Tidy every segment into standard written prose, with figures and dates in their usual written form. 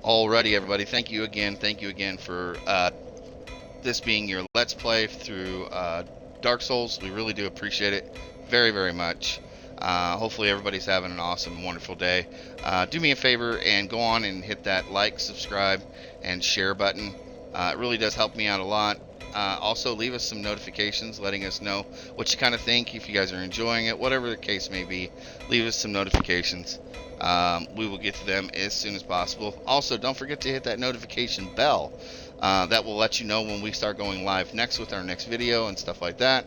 Alrighty, everybody. Thank you again. Thank you again for this being your Let's Play through Dark Souls. We really do appreciate it very, very much. Hopefully everybody's having an awesome, wonderful day. Do me a favor and go on and hit that like, subscribe, and share button. It really does help me out a lot. Also, leave us some notifications letting us know what you kind of think, if you guys are enjoying it, whatever the case may be. Leave us some notifications. We will get to them as soon as possible. Also, don't forget to hit that notification bell. That will let you know when we start going live next with our next video and stuff like that.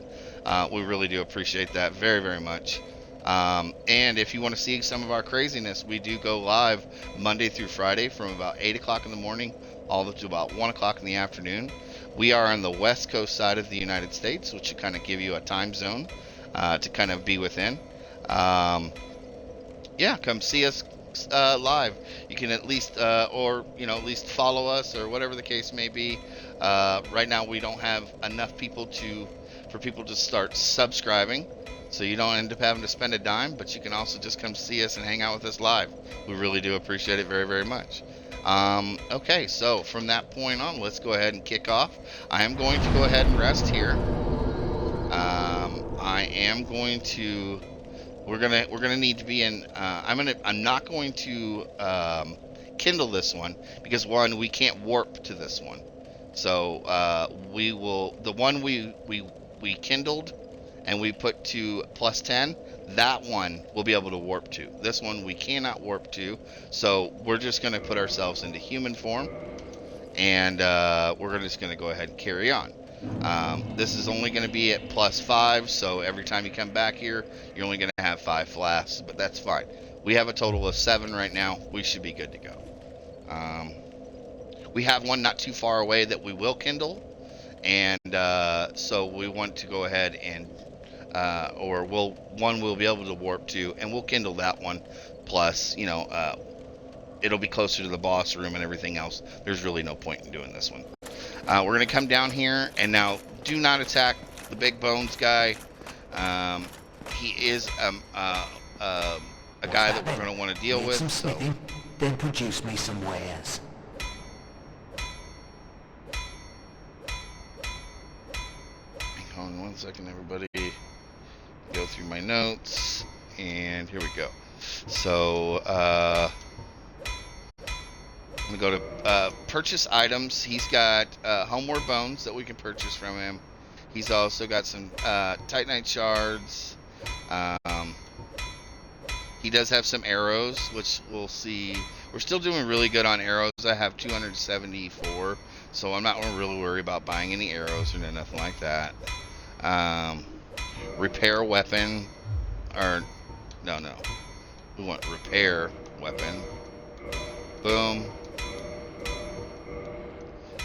We really do appreciate that very, very much. And if you want to see some of our craziness, we do go live Monday through Friday from about 8 o'clock in the morning all the way to about 1 o'clock in the afternoon. We are on the west coast side of the United States, which should kind of give you a time zone to kind of be within. Yeah, come see us live. You can at least, or at least follow us or whatever the case may be. Right now, we don't have enough people for people to start subscribing, so you don't end up having to spend a dime. But you can also just come see us and hang out with us live. We really do appreciate it very, very much. Okay, so from that point on, let's go ahead and kick off. I am going to go ahead and rest here. I am going to. We're gonna need to be in. I'm not going to kindle this one because one, we can't warp to this one. So we will. The one we kindled and we put to +10. That one we'll be able to warp to. This one we cannot warp to. So we're just gonna put ourselves into human form, and we're just gonna go ahead and carry on. This is only going to be at +5, so every time you come back here, you're only going to have 5 flasks, but that's fine. We have a total of 7 right now. We should be good to go. We have one not too far away that we will kindle, and so we want to go ahead and, we'll be able to warp to, and we'll kindle that one. Plus, it'll be closer to the boss room and everything else. There's really no point in doing this one. We're going to come down here, and now do not attack the big bones guy. He is a guy that we're going to want to deal with. So. Then produce me some wares. Hang on one second, everybody. Go through my notes, and here we go. So, I'm going to go to purchase items. He's got homeward bones that we can purchase from him. He's also got some titanite shards. He does have some arrows, which we'll see. We're still doing really good on arrows. I have 274, so I'm not going to really worry about buying any arrows or nothing like that. Repair weapon, or no. We want repair weapon. Boom.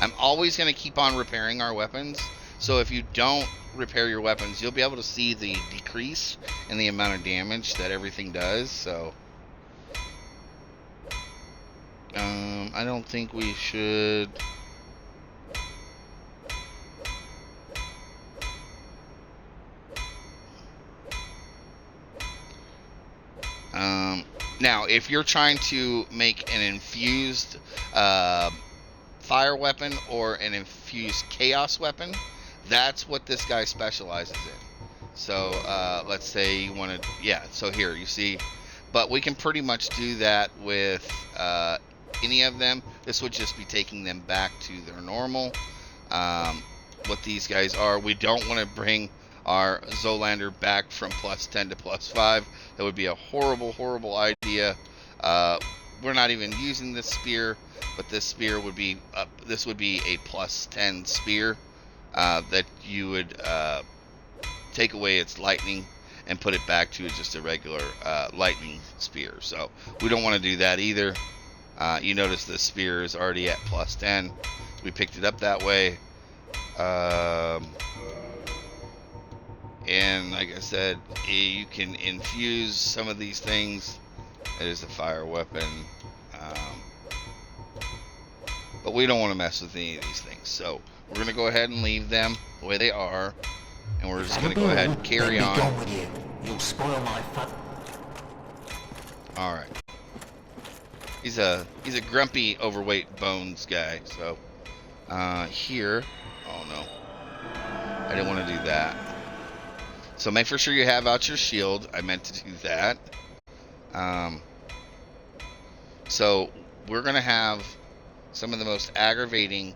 I'm always going to keep on repairing our weapons, so if you don't repair your weapons, you'll be able to see the decrease in the amount of damage that everything does. So I don't think we should. Now, if you're trying to make an infused fire weapon or an infused chaos weapon, that's what this guy specializes in. So let's say you want to, so here you see, but we can pretty much do that with any of them. This would just be taking them back to their normal. What these guys are, we don't want to bring our Zolander back from +10 to +5. That would be a horrible idea. We're not even using this spear, but this spear would be this would be a +10 spear that you would take away its lightning and put it back to just a regular lightning spear. So we don't want to do that either. You notice the spear is already at +10. We picked it up that way. And like I said, you can infuse some of these things. It is a fire weapon. But we don't want to mess with any of these things. So we're going to go ahead and leave them the way they are. And we're just going to go ahead and carry on. You'll spoil my fun. Alright. He's a grumpy, overweight bones guy. So here, oh no, I didn't want to do that. So make for sure you have out your shield. I meant to do that. Um, so we're gonna have some of the most aggravating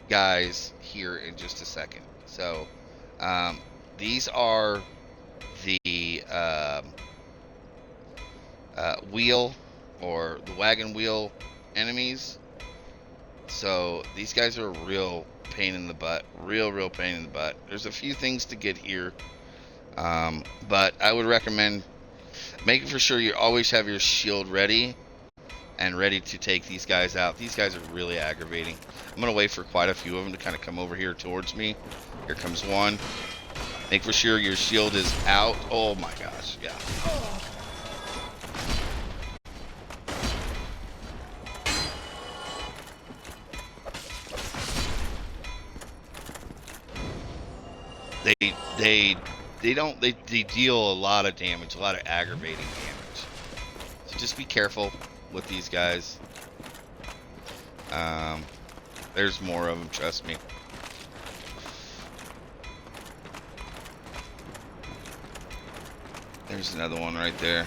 guys here in just a second. So um, these are the wheel or the wagon wheel enemies. So these guys are a real pain in the butt. Real pain in the butt. There's a few things to get here. But I would recommend making for sure you always have your shield ready and ready to take these guys out. These guys are really aggravating. I'm going to wait for quite a few of them to kind of come over here towards me. Here comes one. Make for sure your shield is out. Oh my gosh, yeah. They they deal a lot of damage, a lot of aggravating damage. So just be careful with these guys. There's more of them, trust me. There's another one right there.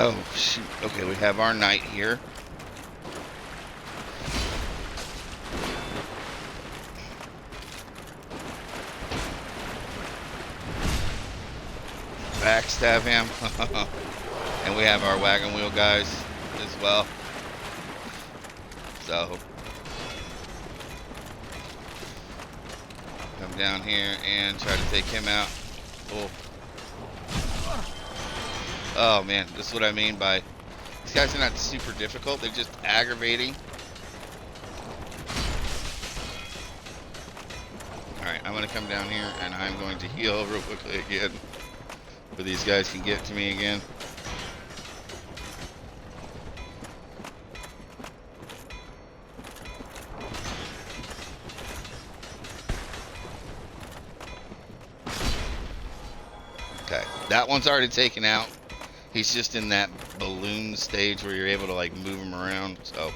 Oh, shoot. Okay, we have our knight here. Backstab him. And we have our wagon wheel guys as well. So, come down here and try to take him out. Oh. Oh man, this is what I mean by these guys are not super difficult, they're just aggravating. Alright, I'm gonna come down here and I'm going to heal real quickly again. Where these guys can get to me again. Okay, that one's already taken out. He's just in that balloon stage where you're able to like move him around. So,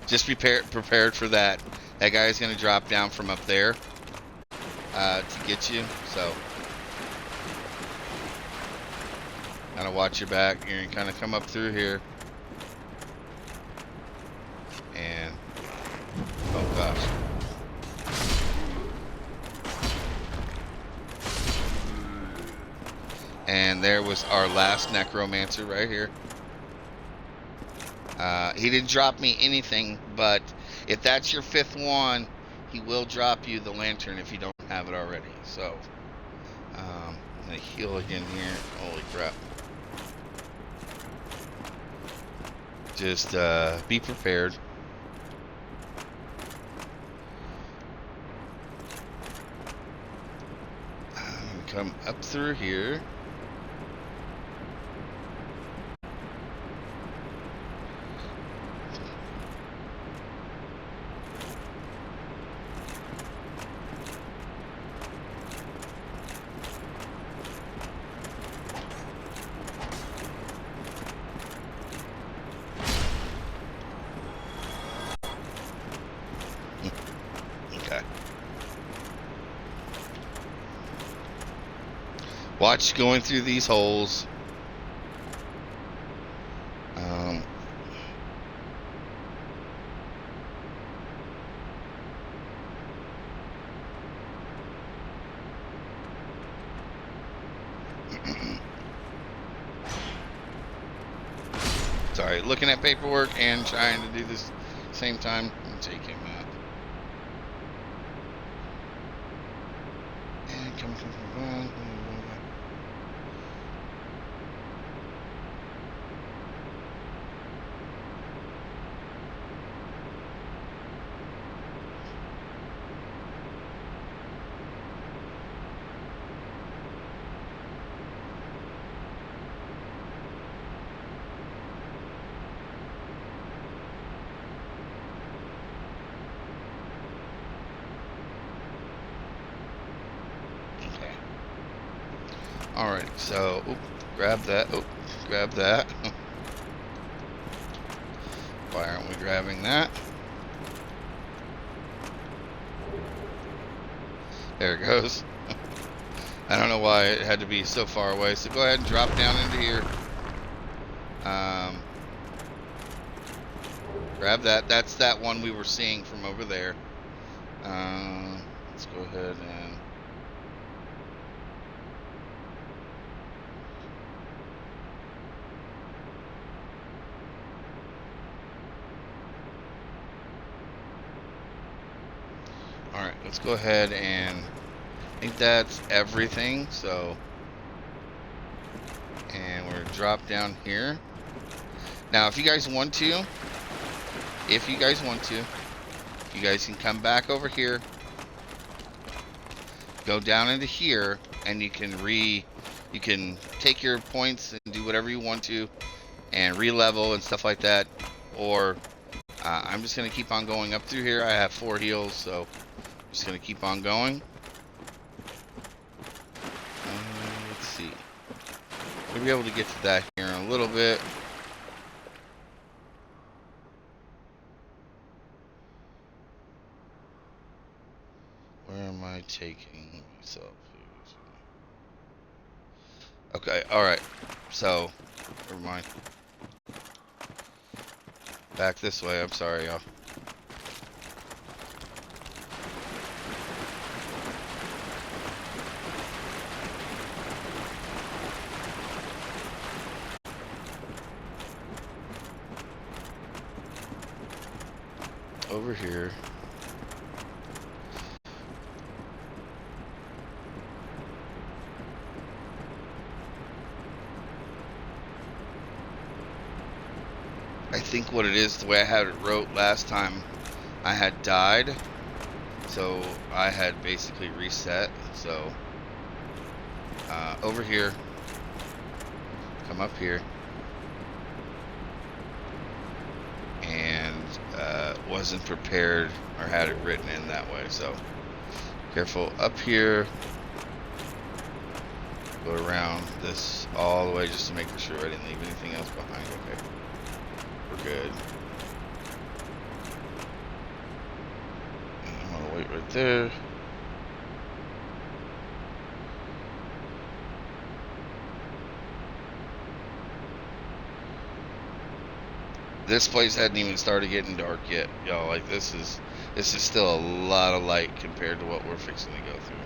just be prepared for that. That guy's gonna drop down from up there to get you. So, kind of watch your back. You're gonna kind of come up through here, and oh gosh. And there was our last necromancer right here. He didn't drop me anything, but if that's your 5th one, he will drop you the lantern if you don't have it already. So, I'm going to heal again here. Holy crap. Just be prepared. I'm going to come up through here. Watch going through these holes. Sorry, looking at paperwork and trying to do this same time. Take him out. And come. Alright, so grab that. Grab that. Why aren't we grabbing that? There it goes. I don't know why it had to be so far away. So go ahead and drop down into here. Grab that. That's that one we were seeing from over there. Let's go ahead and... Alright, let's go ahead and... I think that's everything, so... And we're drop down here. Now, if you guys want to, you guys can come back over here, go down into here, and you can take your points and do whatever you want to, and re-level and stuff like that. Or I'm just gonna keep on going up through here. I have 4 heals, so I'm just gonna keep on going. Let's see. We'll be able to get to that here in a little bit. Where am I taking myself? Okay, alright. So, never mind. Back this way, I'm sorry, y'all. Over here. I think what it is, the way I had it wrote last time, I had died, so I had basically reset. So over here, come up here, and wasn't prepared or had it written in that way. So careful up here. Go around this all the way just to make sure I didn't leave anything else behind. Okay. Good. And I'm gonna wait right there. This place hadn't even started getting dark yet, y'all. Like this is still a lot of light compared to what we're fixing to go through.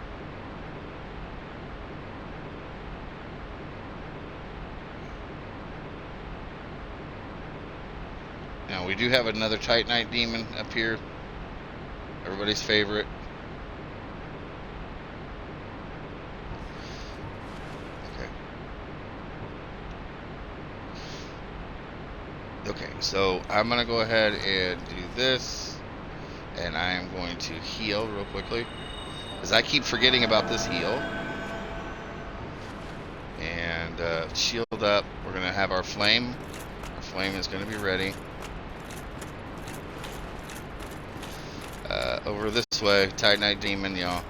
Now we do have another Titanite demon up here. Everybody's favorite. Okay, so I'm gonna go ahead and do this, and I am going to heal real quickly, because I keep forgetting about this heal. And shield up. We're gonna have our flame. Our flame is gonna be ready. Over this way, Titanite demon, y'all.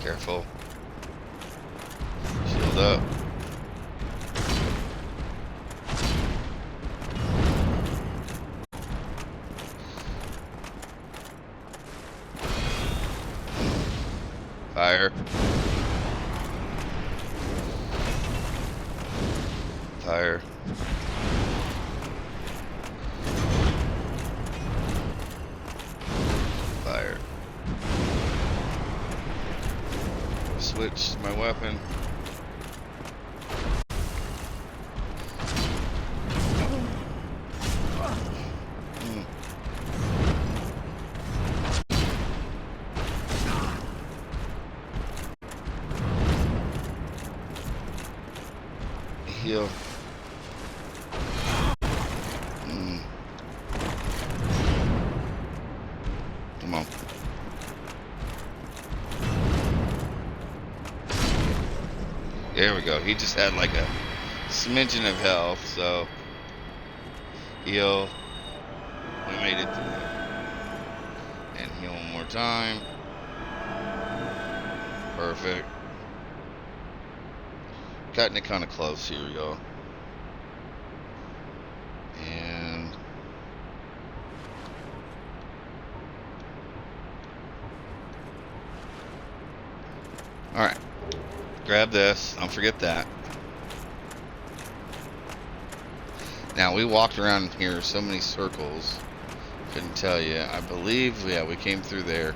Careful. Shield up. Fire. Fire. Fire. Switch my weapon. Heal. Come on. There we go. He just had like a smidgen of health, so heal. We made it through. And heal one more time. Perfect. Cutting it kind of close. Here we go. And alright. Grab this. Don't forget that. Now, we walked around here so many circles. Couldn't tell you. I believe, yeah, we came through there.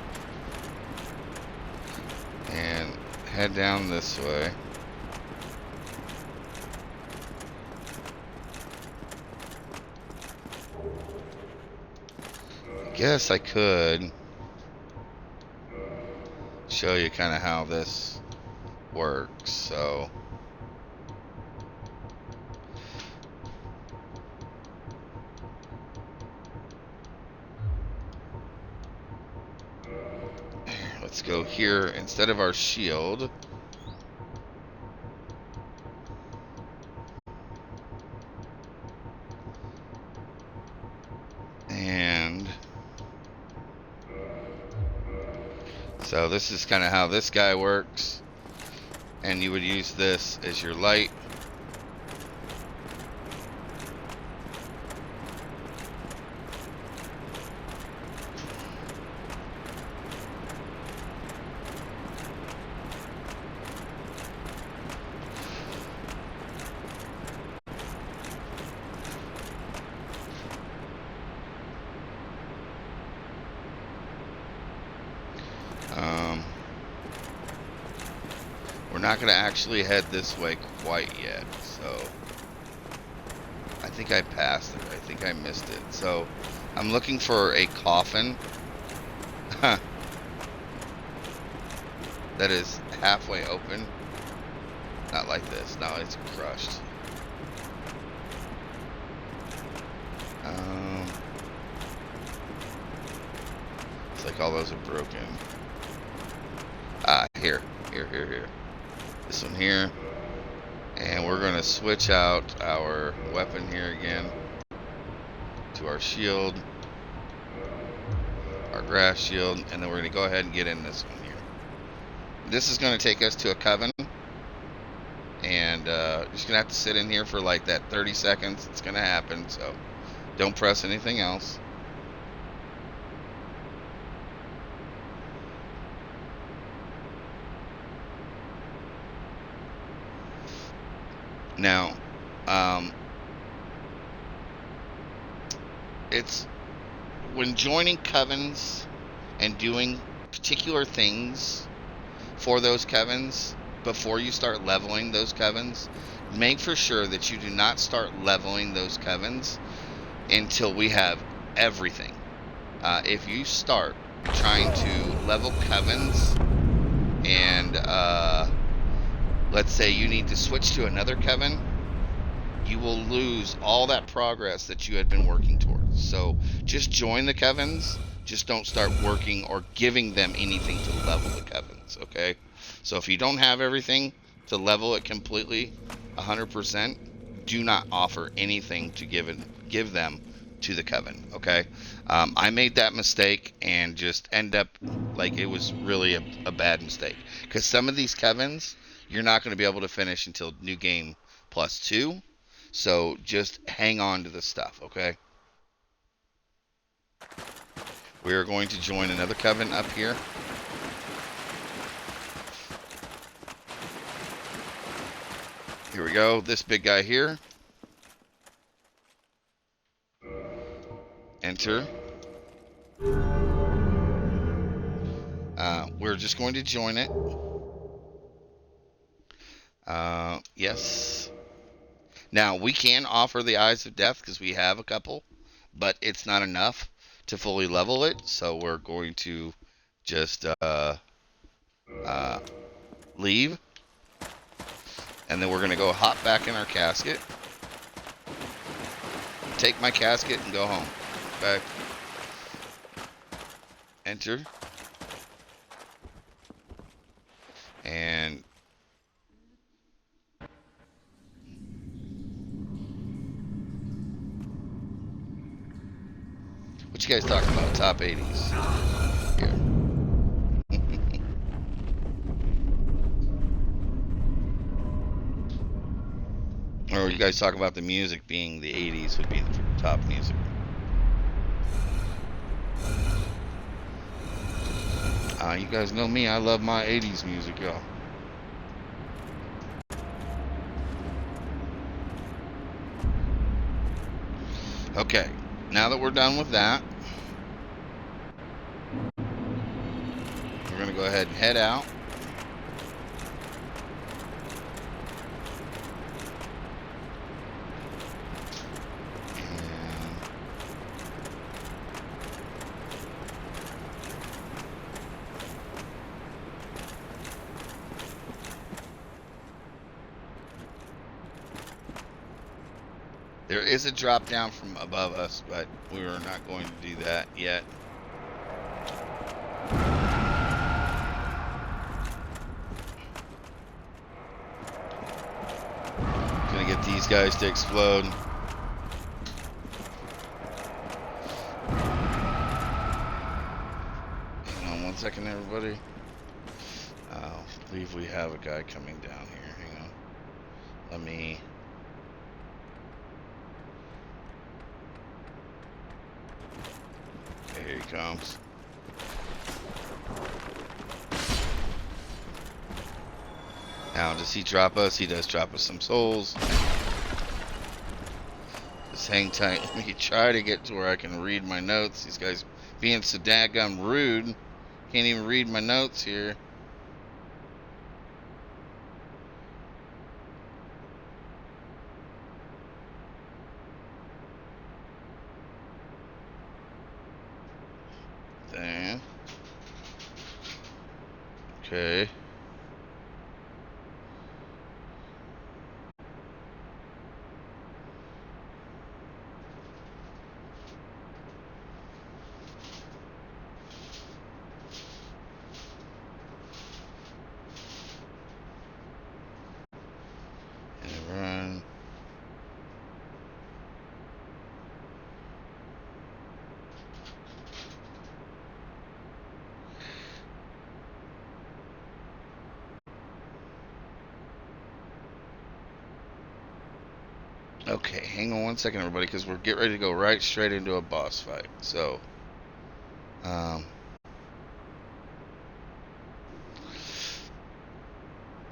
And head down this way. I guess I could show you kind of how this works. So let's go here instead of our shield. And so this is kind of how this guy works. And you would use this as your light. We're not going to actually head this way quite yet, so I think I passed it. I think I missed it. So I'm looking for a coffin that is halfway open. Not like this. No, it's crushed. It's like all those are broken. Here. This one here. And we're going to switch out our weapon here again to our shield, our grass shield, and then we're going to go ahead and get in this one here. This is going to take us to a coven, and you're just going to have to sit in here for like that 30 seconds. It's going to happen, so don't press anything else. Now, it's when joining covens and doing particular things for those covens, before you start leveling those covens, make for sure that you do not start leveling those covens until we have everything. If you start trying to level covens and let's say you need to switch to another coven, you will lose all that progress that you had been working towards. So just join the covens, just don't start working or giving them anything to level the covens, okay? So if you don't have everything to level it completely 100%, do not offer anything to give them to the coven, okay? I made that mistake and just end up like it was really a bad mistake, because some of these covens you're not going to be able to finish until New Game Plus 2. So just hang on to the stuff, okay? We are going to join another coven up here. Here we go. This big guy here. Enter. We're just going to join it. Yes. Now, we can offer the Eyes of Death because we have a couple, but it's not enough to fully level it, so we're going to just leave, and then we're going to go hop back in our casket, take my casket, and go home. Okay. Enter. And What you guys talking about? Top 80s. Here. Or you guys talk about the music being the 80s would be the top music. You guys know me. I love my 80s music, y'all. Okay. Now that we're done with that, we're going to go ahead and head out. There is a drop down from above us, but we are not going to do that yet. Gonna get these guys to explode. Hang on one second, everybody. I believe we have a guy coming down here. Hang on. Let me... Here he comes. Now, does he drop us? He does drop us some souls. Just hang tight. Let me try to get to where I can read my notes. These guys being so daggum rude. Can't even read my notes here. Damn. Okay. And run. Okay, hang on one second, everybody, because we're getting ready to go right straight into a boss fight. So,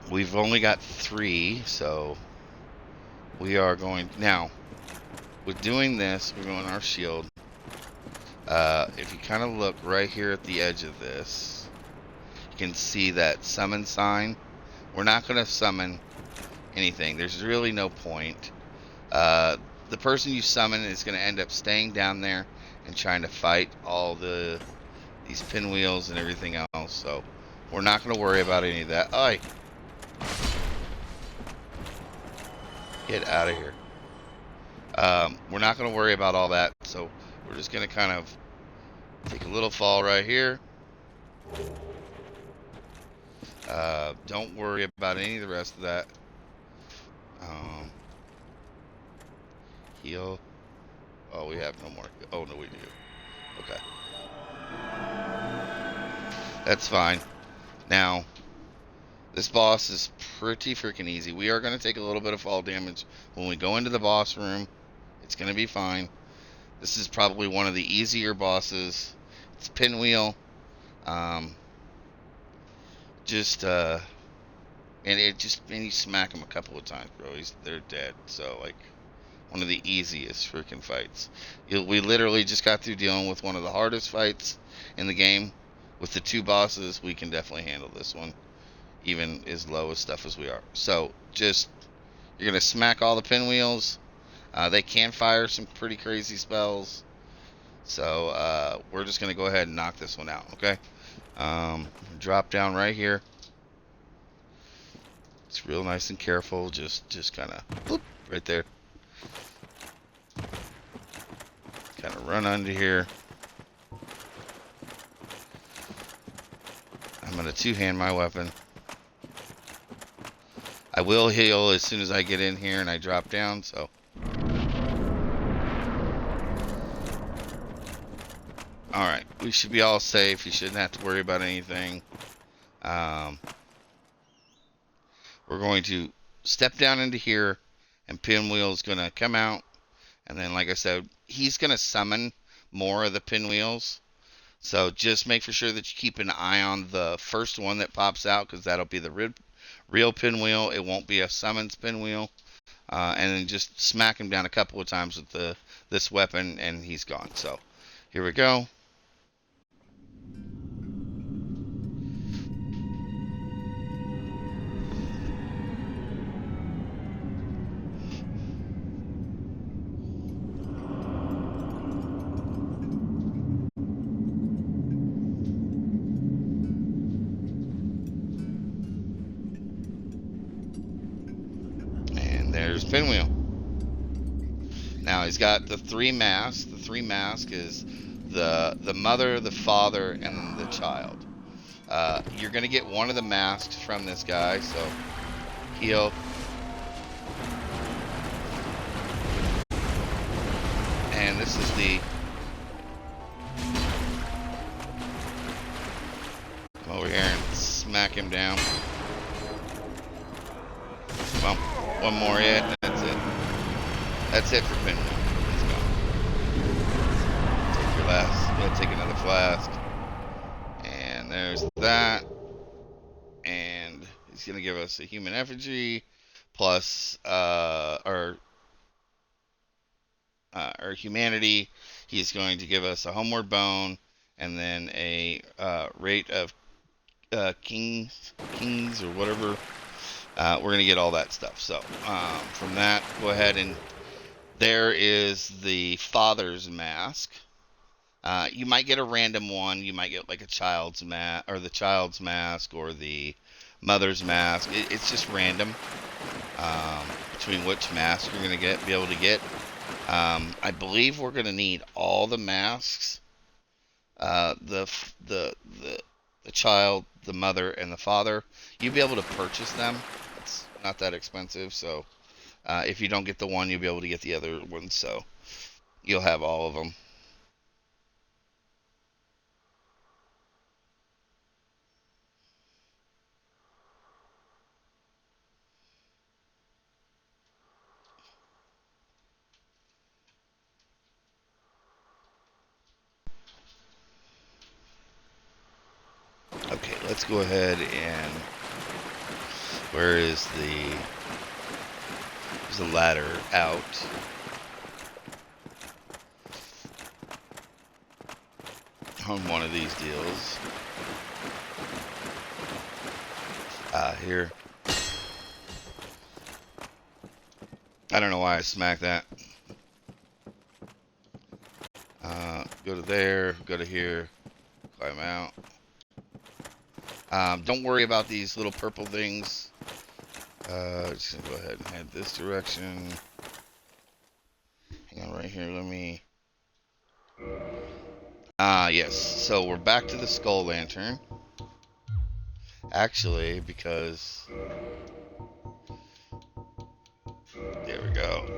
we've only got 3, so we are going now. With doing this, we're going our shield. If you kind of look right here at the edge of this, you can see that summon sign. We're not going to summon anything. There's really no point. The person you summon is going to end up staying down there and trying to fight all these pinwheels and everything else. So we're not going to worry about any of that. Oi! Get out of here. We're not going to worry about all that. So we're just going to kind of take a little fall right here. Don't worry about any of the rest of that. Heal. Oh, we have no more. Oh, no, we do. Okay. That's fine. Now, this boss is pretty freaking easy. We are going to take a little bit of fall damage when we go into the boss room. It's going to be fine. This is probably one of the easier bosses. It's pinwheel. And you smack them a couple of times, bro. They're dead. So, like, one of the easiest freaking fights. We literally just got through dealing with one of the hardest fights in the game. With the 2 bosses, we can definitely handle this one, even as low as stuff as we are. So, you're going to smack all the pinwheels. They can fire some pretty crazy spells. So, we're just going to go ahead and knock this one out, okay? Drop down right here. It's real nice and careful. Just kind of, right there. Kind of run under here. I'm going to 2-hand my weapon. I will heal as soon as I get in here and I drop down, so. Alright, we should be all safe. You shouldn't have to worry about anything. Um, we're going to step down into here, and Pinwheel's going to come out. And then, like I said, he's going to summon more of the pinwheels. So just make for sure that you keep an eye on the first one that pops out, because that'll be the real pinwheel. It won't be a summons pinwheel. And then just smack him down a couple of times with this weapon, and he's gone. So here we go. And there's Pinwheel. Now he's got the three masks. The three masks is the mother, the father, and then the child. You're gonna get one of the masks from this guy, so heal. And this is the come over here and smack him down. Well, one more hit, and that's it. That's it for Pinwheel. Let's go. Take your last. Go take another flask. And there's that. And he's gonna give us a human effigy plus our humanity. He's going to give us a homeward bone and then a rate of kings or whatever. We're gonna get all that stuff. So from that, go ahead and there is the father's mask. You might get a random one. You might get like a child's mask, or the child's mask, or the mother's mask. It's just random between which mask you're gonna be able to get. I believe we're gonna need all the masks. The child, the mother, and the father. You'll be able to purchase them. It's not that expensive. So if you don't get the one, you'll be able to get the other one. So you'll have all of them. Okay, let's go ahead and where is there's the ladder out. On one of these deals. Here. I don't know why I smacked that. Go to there, go to here, climb out. Don't worry about these little purple things. Just gonna go ahead and head this direction. Hang on right here, let me... yes, so we're back to the skull lantern. Actually, because... There we go.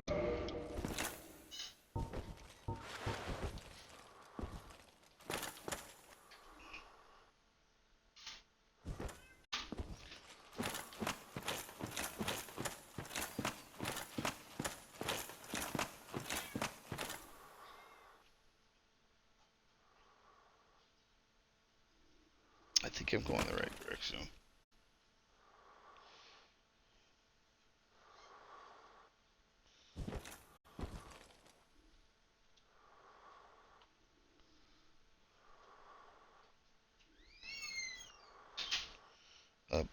I think I'm going the right direction. Up.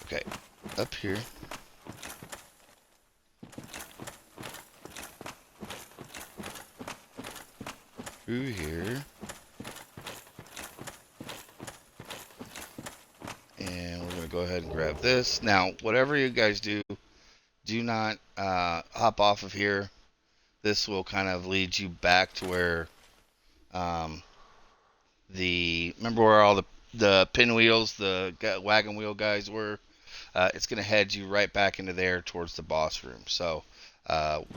Okay, up here. Through here. And we're going to go ahead and grab this. Now, whatever you guys do, do not hop off of here. This will kind of lead you back to where remember where all the the pinwheels, the wagon wheel guys were, it's going to head you right back into there towards the boss room. So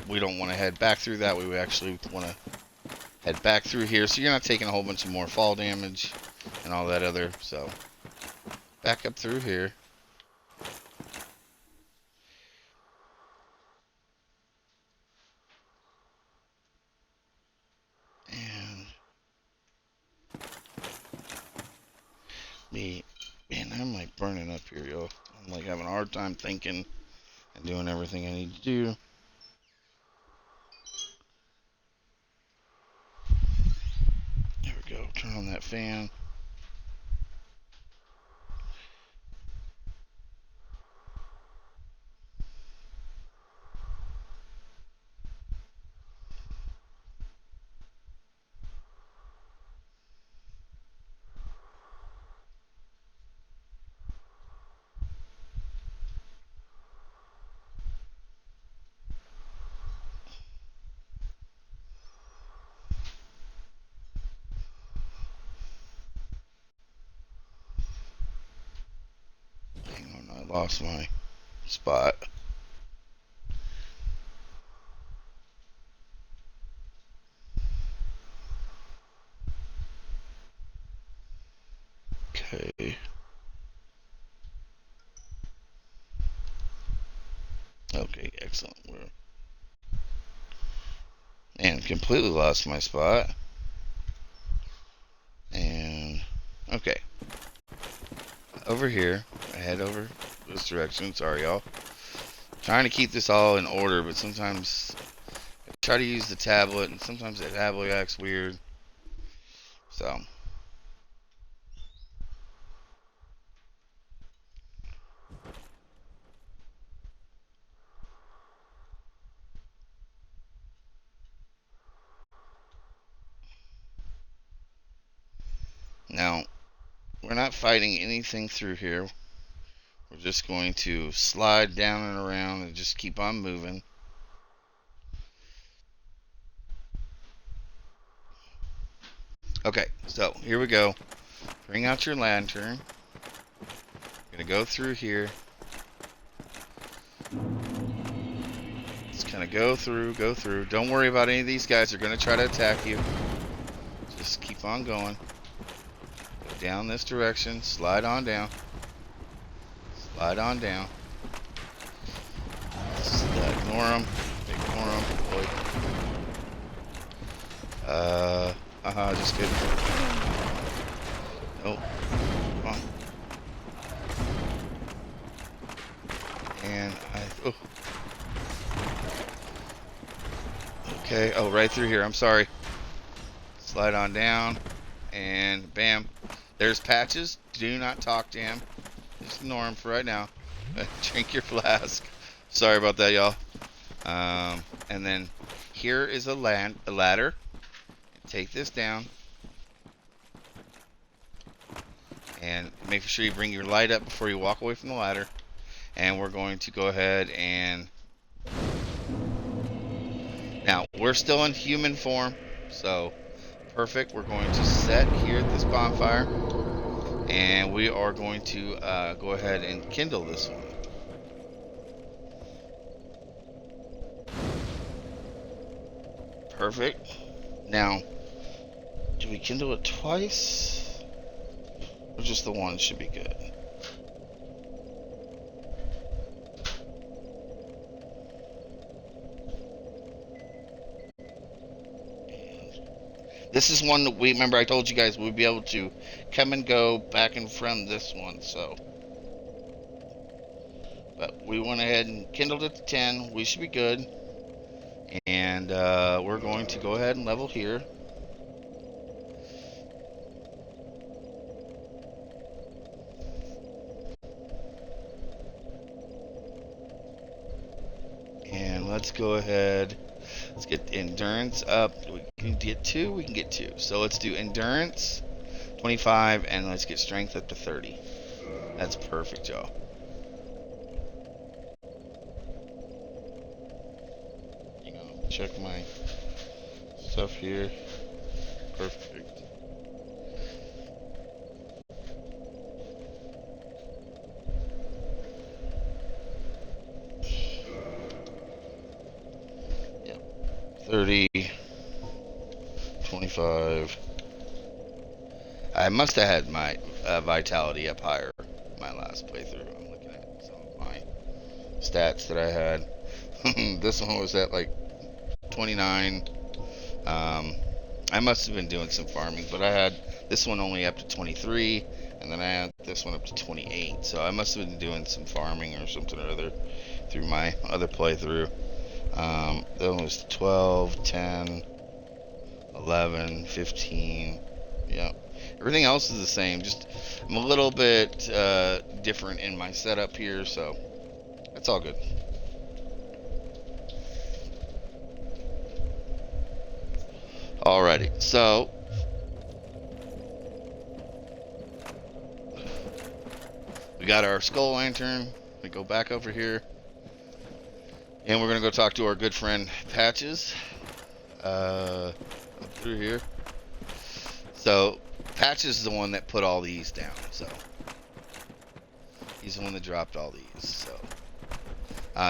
we don't want to head back through that. We actually want to head back through here, so you're not taking a whole bunch of more fall damage and all that other. So back up through here. And man, I'm like burning up here, yo. I'm like having a hard time thinking and doing everything I need to do. There we go. Turn on that fan. Hang on, I lost my spot. Okay. Okay, excellent. And completely lost my spot. And okay, over here. I head over this direction. Sorry, y'all. Trying to keep this all in order, but sometimes I try to use the tablet, and sometimes the tablet acts weird. So now we're not fighting anything through here. We're just going to slide down and around and just keep on moving. Okay, so here we go. Bring out your lantern. Gonna go through here. Just kind of go through. Don't worry about any of these guys. They're gonna try to attack you. Just keep on going. Go down this direction. Slide on down. Slide on down. Just, ignore them. Ignore them. Boy. Just kidding. Nope. Come on. And oh. Okay, oh, right through here. I'm sorry. Slide on down. And bam. There's Patches. Do not talk to him. Just ignore him for right now. Drink your flask. Sorry about that, y'all. And then here is a ladder. Take this down. And make sure you bring your light up before you walk away from the ladder. And we're going to go ahead and... Now, we're still in human form. So, perfect. We're going to set here at this bonfire. And we are going to go ahead and kindle this one. Perfect. Now, do we kindle it twice? Or just the one should be good? This is one that we remember I told you guys we'd be able to come and go back and from this one, so. But we went ahead and kindled it to 10. We should be good. And we're going to go ahead and level here. And let's go ahead. Let's get endurance up. We can get 2. We can get 2. So let's do endurance 25, and let's get strength up to 30. That's perfect, y'all. Check my stuff here. Perfect. 30, 25. I must have had my vitality up higher my last playthrough. I'm looking at some of my stats that I had. This one was at like 29. I must have been doing some farming, but I had this one only up to 23, and then I had this one up to 28. So I must have been doing some farming or something or other through my other playthrough. That one was 12, 10, 11, 15. Yeah. Everything else is the same. Just I'm a little bit different in my setup here, so it's all good. Alrighty, so we got our skull lantern. We go back over here, and we're gonna go talk to our good friend Patches. Up through here. So Patches is the one that put all these down. So he's the one that dropped all these. So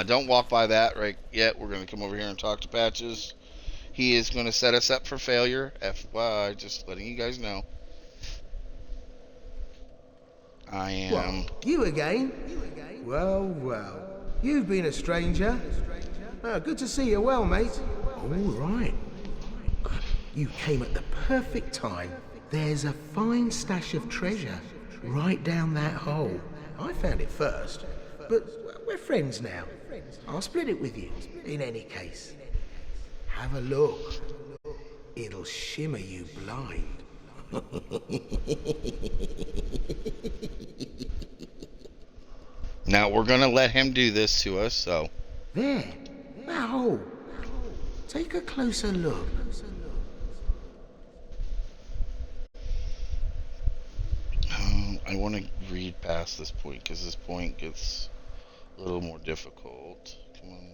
don't walk by that right yet. We're gonna come over here and talk to Patches. He is going to set us up for failure. FYI, just letting you guys know. I am. What, you again? Well, well. You've been a stranger. Oh, good to see you well, mate. All right. You came at the perfect time. There's a fine stash of treasure right down that hole. I found it first, but we're friends now. I'll split it with you, in any case. Have a look. It'll shimmer you blind. Now we're gonna let him do this to us, so. There, that hole. Take a closer look. I want to read past this point because this point gets a little more difficult. Come on.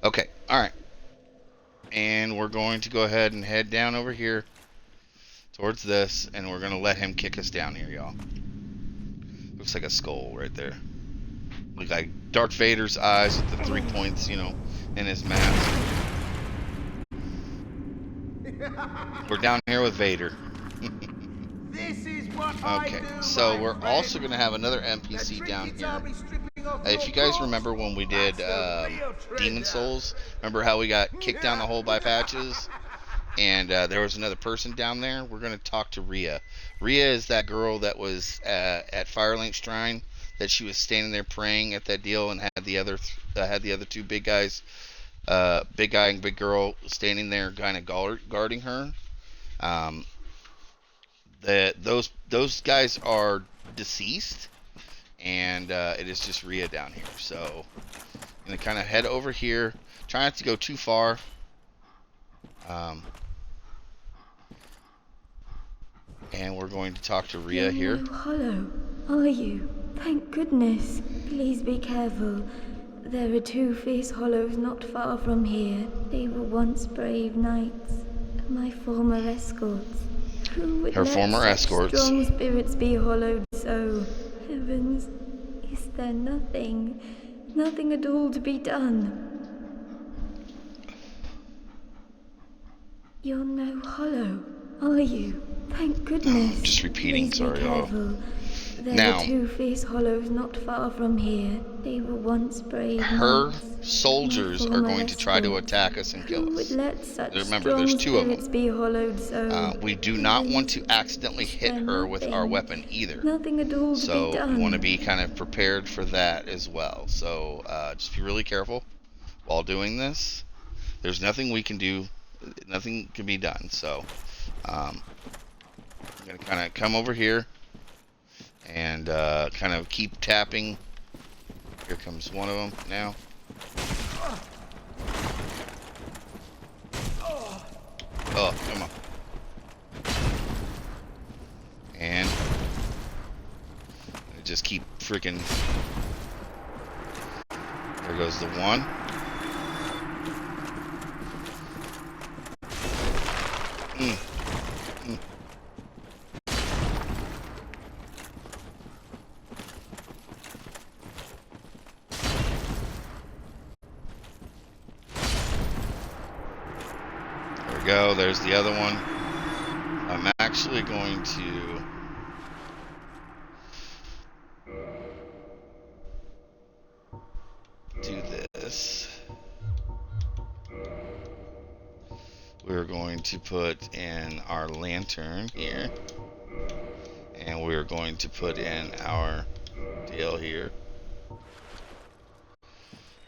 Okay, alright. And we're going to go ahead and head down over here towards this, and we're going to let him kick us down here, y'all. Looks like a skull right there. Looks like Darth Vader's eyes with the 3 points, you know, in his mask. We're down here with Vader. This is what Okay, so we're also going to have another NPC down here. If you guys remember when we did Demon Souls, remember how we got kicked down the hole by Patches? And there was another person down there. We're going to talk to Rhea. Rhea is that girl that was at Firelink Shrine, that she was standing there praying at that deal and had the other two big guys, big guy and big girl standing there kind of guarding her. Those guys are deceased, and it is just Rhea down here. So I'm gonna kind of head over here, try not to go too far. And we're going to talk to Rhea here. No hollow, are you? Thank goodness. Please be careful. There are two fierce hollows not far from here. They were once brave knights, my former escorts. Who would Her let former such escorts. strong spirits be hollowed so? Heavens, is there nothing at all to be done? You're no hollow, are you? Thank goodness. Just repeating, Please sorry, be y'all. careful. There Now, are two fierce hollows not far from here. They were once brave her knights. soldiers My are former going to try to escorts. attack us and kill Who would us. let such Remember, strong there's two of spirits them. be hollowed so? We do not want to Heavens, accidentally is hit there her with our nothing- weapon either. Nothing at all to So be done. we want to be kind of prepared for that as well. So just be really careful while doing this. There's nothing we can do. Nothing can be done. So I'm going to kind of come over here and kind of keep tapping. Here comes one of them now. Oh, come on. And just keep freaking. There goes the one. go. There's the other one. I'm actually going to do this. We're going to put in our lantern here. And we're going to put in our deal here.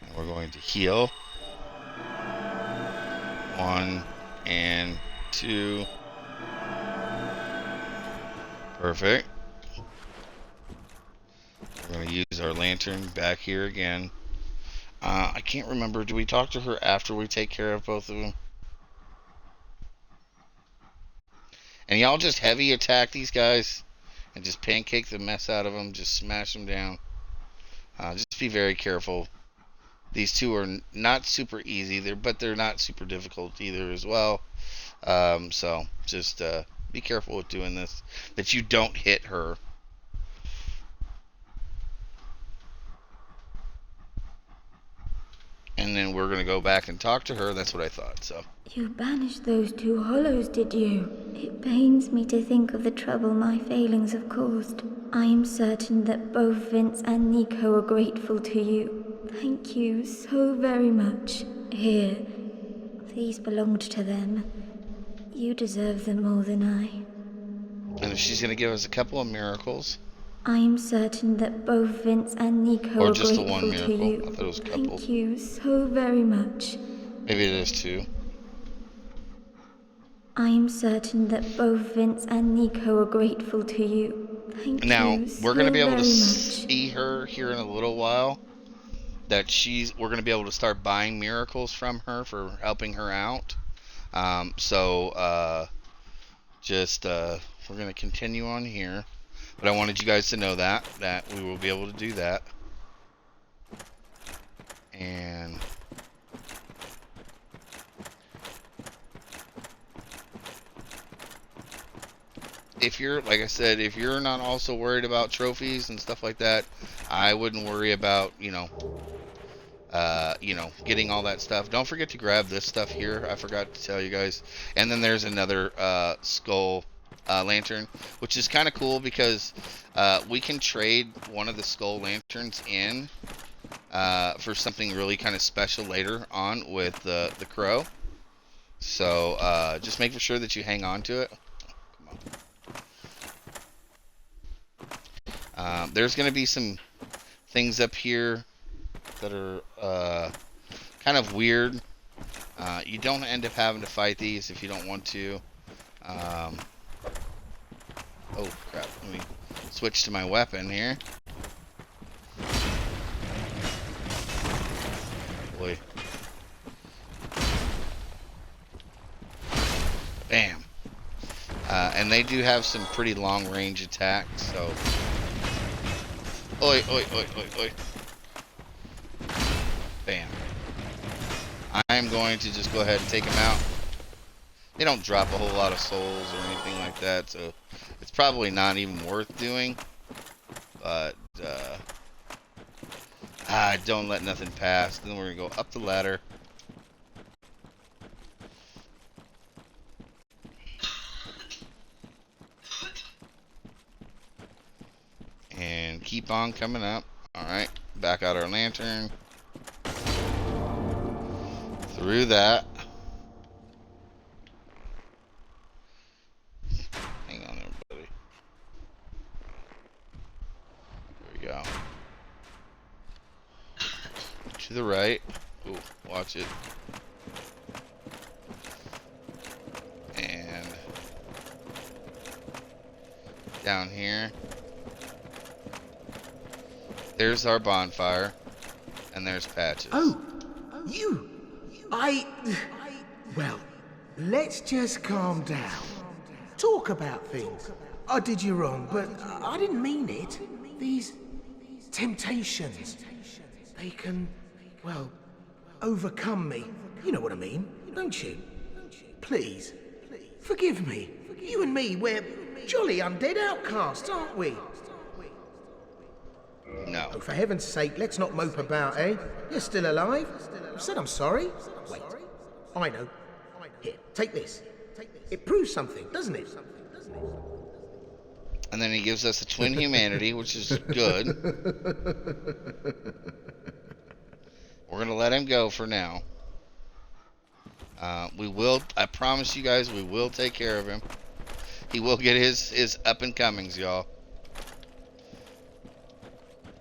And we're going to heal. 1 and 2. Perfect. We're going to use our lantern back here again. I can't remember. Do we talk to her after we take care of both of them? And y'all just heavy attack these guys and just pancake the mess out of them. Just smash them down. Just be very careful. These two are not super easy, but they're not super difficult either as well. So just be careful with doing this, that you don't hit her. And then we're going to go back and talk to her. That's what I thought. So You banished those 2 hollows, did you? It pains me to think of the trouble my failings have caused. I am certain that both Vince and Nico are grateful to you. Thank you so very much. Here, these belonged to them. You deserve them more than I. and if she's going to give us a couple of miracles. I am certain that both Vince and Nico Or are just the grateful one to miracle. you. I thought it was a couple. Thank you so very much. Maybe it is 2. I am certain that both Vince and Nico are grateful to you. Thank Now, you so we're going to be able to very much. see her here in a little while. That we're going to be able to start buying miracles from her for helping her out. We're going to continue on here. But I wanted you guys to know that we will be able to do that. And if you're, like I said, if you're not also worried about trophies and stuff like that, I wouldn't worry about, getting all that stuff. Don't forget to grab this stuff here. I forgot to tell you guys. And then there's another skull lantern, which is kind of cool because we can trade one of the skull lanterns in for something really kind of special later on with the crow. So just make sure that you hang on to it. Come on. There's going to be some things up here that are kind of weird. You don't end up having to fight these if you don't want to. Oh crap, let me switch to my weapon here. Boy. Bam. And they do have some pretty long range attacks, so. Oi, oi, oi, oi, oi. Bam. I am going to just go ahead and take them out. They don't drop a whole lot of souls or anything like that, so it's probably not even worth doing. But don't let nothing pass. Then we're gonna go up the ladder. And keep on coming up. Alright, back out our lantern. Through that. Hang on there, buddy. There we go. To the right. Ooh, watch it. And down here. There's our bonfire. And there's Patches. Oh, you. Well, let's just calm down. Talk about things. I did you wrong, but I didn't mean it. These temptations, they can, well, overcome me. You know what I mean, don't you? Please, forgive me. You and me, we're jolly undead outcasts, aren't we? No. Oh, for heaven's sake, let's not mope about, eh? You're still alive? I said I'm sorry. Wait, I know. Here, take this. It proves something, doesn't it? And then he gives us a twin humanity, which is good. We're going to let him go for now. We will, I promise you guys, we will take care of him. He will get his up and comings, y'all.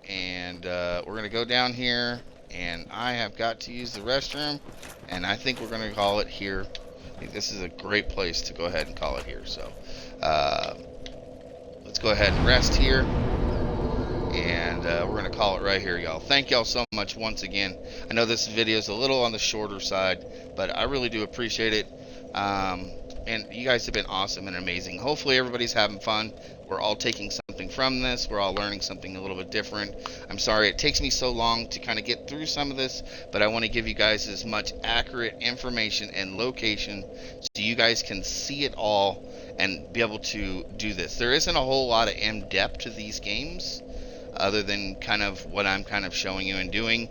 And we're going to go down here, and I have got to use the restroom, and I think we're going to call it here. I think this is a great place to go ahead and call it here. So let's go ahead and rest here. And we're going to call it right here, y'all. Thank y'all so much once again. I know this video is a little on the shorter side, but I really do appreciate it. And you guys have been awesome and amazing. Hopefully everybody's having fun. We're all taking something from this. We're all learning something a little bit different. I'm sorry it takes me so long to kind of get through some of this, but I want to give you guys as much accurate information and location so you guys can see it all and be able to do this. There isn't a whole lot of in-depth to these games, other than kind of what I'm kind of showing you and doing.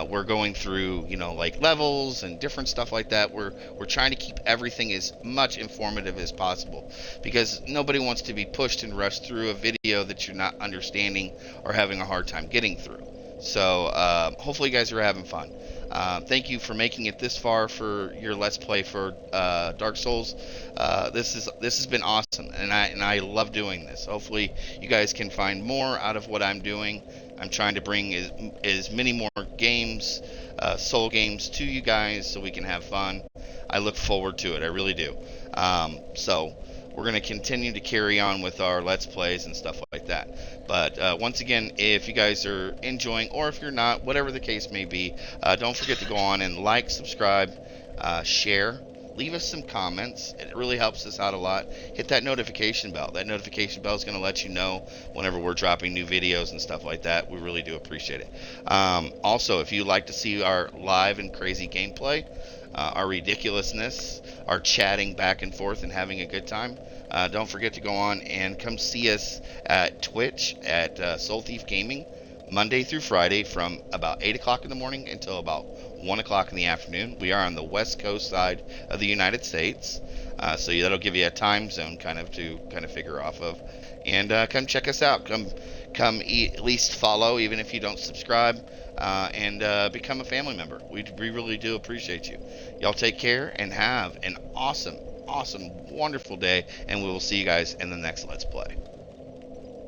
We're going through, you know, like levels and different stuff like that. We're trying to keep everything as much informative as possible, because nobody wants to be pushed and rushed through a video that you're not understanding or having a hard time getting through. So hopefully you guys are having fun. Thank you for making it this far for your Let's Play for Dark Souls. This has been awesome, and I love doing this. Hopefully you guys can find more out of what I'm doing. I'm trying to bring as many more games, soul games to you guys so we can have fun. I look forward to it. I really do. So we're going to continue to carry on with our Let's Plays and stuff like that. But once again, if you guys are enjoying, or if you're not, whatever the case may be, don't forget to go on and like, subscribe, share. Leave us some comments. It really helps us out a lot. Hit that notification bell. That notification bell is going to let you know whenever we're dropping new videos and stuff like that. We really do appreciate it. Also, if you'd like to see our live and crazy gameplay, our ridiculousness, our chatting back and forth and having a good time, don't forget to go on and come see us at Twitch at Soul Thief Gaming, Monday through Friday from about 8 o'clock in the morning until about 1 o'clock in the afternoon. We are on the west coast side of the United States, so that'll give you a time zone kind of to figure off of. And come check us out. Come at least follow, even if you don't subscribe, and become a family member. We really do appreciate you. Y'all take care and have an awesome, wonderful day, and we will see you guys in the next Let's Play.